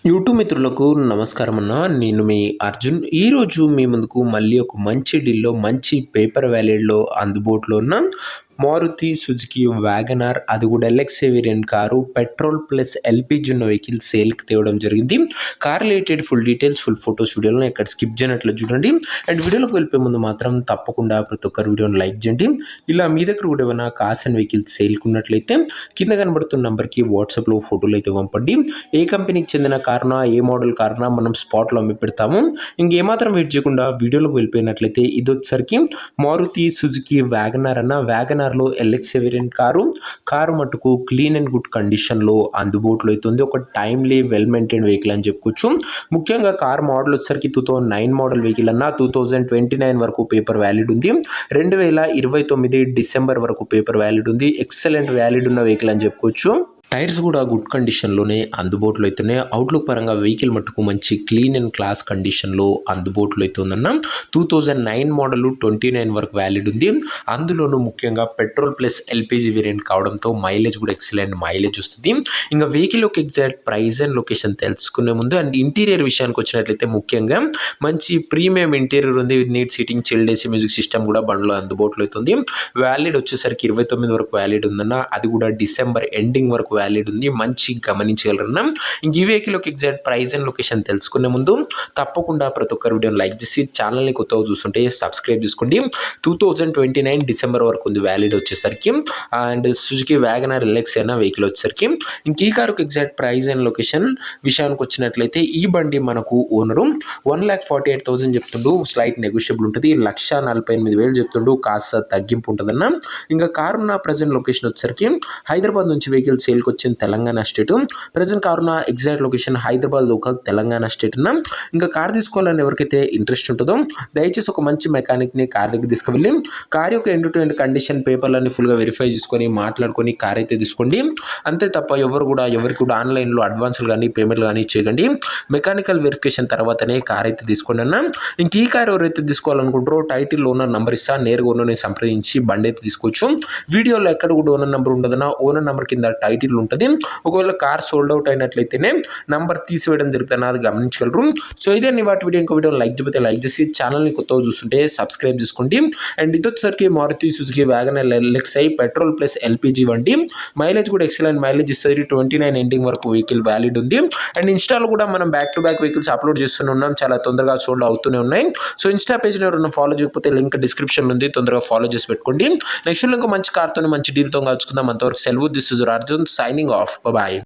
YouTube మిత్రులకు నమస్కారం అన్న. నేను మీ అర్జున్. ఈరోజు మీ ముందుకు మళ్ళీ ఒక మంచి డీల్‌లో మంచి పేపర్ వ్యాలిడ్‌లో అందుబాటులో ఉన్న మారుతి సుజుకి వ్యాగనార్, అది కూడా LXi variant car, petrol plus LPG ఉన్న వెహికల్ సేల్‌కి తేవడం జరిగింది. Car related full details, full photos వీడియోలను ఇక్కడ స్కిప్ చేయనట్లు చూడండి. అండ్ వీడియోలోకి వెళ్ళిపోయే ముందు మాత్రం తప్పకుండా ప్రతి ఒక్కరు వీడియోని లైక్ చేయండి. ఇలా మీ దగ్గర కూడా ఏమైనా కార్స్ అండ్ వెహికల్స్ సేల్‌కి ఉన్నట్లయితే కింద కనబడుతున్న నంబర్‌కి వాట్సాప్‌లో ఫోటోలు అయితే పంపండి. ఏ కంపెనీకి చెందిన కారునా, ఏ మోడల్ కారునా మనం స్పాట్లో అమ్మి పెడతాము. ఇంకేమాత్రం వెయిట్ చేయకుండా వీడియోలోకి వెళ్ళిపోయినట్లయితే ఇది వచ్చేసరికి మారుతి సుజుకి వ్యాగనార్ అన్న. వ్యాగనార్లో ఎల్ఎక్స్ఐ వేరియంట్ కారు మటుకు క్లీన్ అండ్ గుడ్ కండిషన్లో అందుబాటులో అవుతుంది. ఒక టైమ్లీ వెల్ మెయింటైన్ వెహికల్ అని చెప్పుకోవచ్చు. ముఖ్యంగా కార్ మోడల్ వచ్చేసరికి 2009 మోడల్ వెహికల్ అన్న. 2029 వరకు పేపర్ వ్యాలిడ్ ఉంది. 2029 డిసెంబర్ వరకు పేపర్ వ్యాలిడ్ ఉంది. ఎక్సలెంట్ వ్యాలిడ్ ఉన్న వెహికల్ అని చెప్పుకోవచ్చు. టైర్స్ కూడా గుడ్ కండిషన్లోనే అందుబాటులో అవుతున్నాయి. అవుట్లుక్ పరంగా వెహికల్ మట్టుకు మంచి క్లీన్ అండ్ క్లాస్ కండిషన్లో అందుబాటులో అవుతుందన్న. 2009 మోడల్ 29 వరకు వ్యాలిడ్ ఉంది. అందులోనూ ముఖ్యంగా పెట్రోల్ ప్లస్ ఎల్‌పీజీ వేరియంట్ కావడంతో మైలేజ్ కూడా ఎక్సలెంట్ మైలేజ్ వస్తుంది. ఇంకా వెహికల్ యొక్క ఎగ్జాక్ట్ ప్రైస్ అండ్ లొకేషన్ తెలుసుకునే ముందు అండ్ ఇంటీరియర్ విషయానికి వచ్చినట్లయితే ముఖ్యంగా మంచి ప్రీమియం ఇంటీరియర్ ఉంది. With neat seating, chilled AC music system కూడా బండ్లో అందుబాటులో అవుతుంది. వ్యాలిడ్ వచ్చేసరికి 29 వరకు వ్యాలిడ్ ఉందన్న. అది కూడా డిసెంబర్ ఎండింగ్ వరకు వ్యాలిడ్ ఉంది. మంచి గమనించగలరన్నా. ఇంక ఈ వెహికల్ యొక్క ఎగ్జాక్ట్ ప్రైస్ అండ్ లొకేషన్ తెలుసుకునే ముందు తప్పకుండా ప్రతి ఒక్కరు వీడియోని లైక్ చేసి ఛానల్ని కొత్తగా చూస్తుంటే సబ్స్క్రైబ్ చేసుకోండి. 2029 డిసెంబర్ వరకు ఉంది వ్యాలిడ్ వచ్చేసరికి. అండ్ సుజుకి వ్యాగనార్ ఎల్ఎక్స్ అయిన వెహికల్ వచ్చేసరికి ఇంక ఈ కారుకు ఎగ్జాక్ట్ ప్రైస్ అండ్ లొకేషన్ విషయానికి వచ్చినట్లయితే ఈ బండి మనకు ఓనరు 1,48,000 చెప్తుండు. స్లైట్ నెగోషియబుల్ ఉంటుంది. 1,48,000 చెప్తుండు. కాస్త తగ్గింపు ఉంటుందన్న. ఇంకా కారు ఉన్న ప్రజెంట్ లొకేషన్ వచ్చేసరికి హైదరాబాద్ నుంచి వెహికల్ సేల్కి వచ్చింది తెలంగాణ స్టేట్. ప్రజెంట్ కార్ ఉన్న exact location Hyderabad local Telangana state అన్న. ఇంకా కార్ తీసుకోవాలని ఎవరికైతే ఇంట్రెస్ట్ ఉంటుందో దయచేసి ఒక మంచి మెకానిక్ని కార్ దగ్గర తీసుకువెళ్ళి కార్ యొక్క ఎండ్ టు ఎండ్ కండిషన్ పేపర్లన్నీ ఫుల్గా వెరిఫై చేసుకొని మాట్లాడుకొని కార్ అయితే తీసుకోండి. అంతే తప్ప ఎవరికి కూడా ఆన్లైన్లో అడ్వాన్స్లు కానీ పేమెంట్లు కానీ చేయకండి. మెకానికల్ వెరిఫికేషన్ తర్వాతనే కార్ అయితే తీసుకోండి అన్న. ఇంక ఈ కార్ ఎవరైతే తీసుకోవాలనుకుంటారో టైటిల్లో ఓనర్ నెంబర్ ఇస్తా, నేరుగా ఓనర్ని సంప్రదించి బండి అయితే తీసుకోవచ్చు. వీడియోలో ఎక్కడ కూడా ఓనర్ నెంబర్ ఉండదన్న. ఓనర్ నెంబర్ కింద టైటిల్ ఉంటుంది. ఒకవేళ కార్ సోల్డ్ అవుట్ అయినట్లయితేనే నంబర్ తీసివేయడం జరుగుతుంది. అది గమనించగలరు. సో ఇదే వాటి వీడియో. ఇంకో వీడియో లైక్ చేయకపోతే లైక్ చేసి ఛానల్ని కొత్తగా చూస్తుంటే సబ్స్క్రైబ్ చేసుకోండి. అండ్ ఇది వచ్చేసరికి Maruti Suzuki Wagon R LXI petrol plus LPG వండి మైలేజ్ కూడా ఎక్సలెంట్ మైలేజ్ ఇస్తుంది. 29 ఎండింగ్ వరకు వెహికల్ వ్యాలిడ్ ఉంది. అండ్ ఇన్స్టాలో కూడా మనం back to back vehicles upload చేస్తూనే ఉన్నాం. చాలా తొందరగా సోల్డ్ అవుతూనే ఉన్నాయి. సో ఇన్స్టా పేజ్ని ఎవరైనా ఫాలో చేయకపోతే లింక్ డిస్క్రిప్షన్ ఉంది. తొందరగా ఫాలో చేసి పెట్టుకోండి. నెక్స్ట్ ఇంకో మంచి కార్తో మంచి డీల్తో కలుసుకుందాం. అంతవరకు సెలవు. This is Arjun signing off. Bye bye.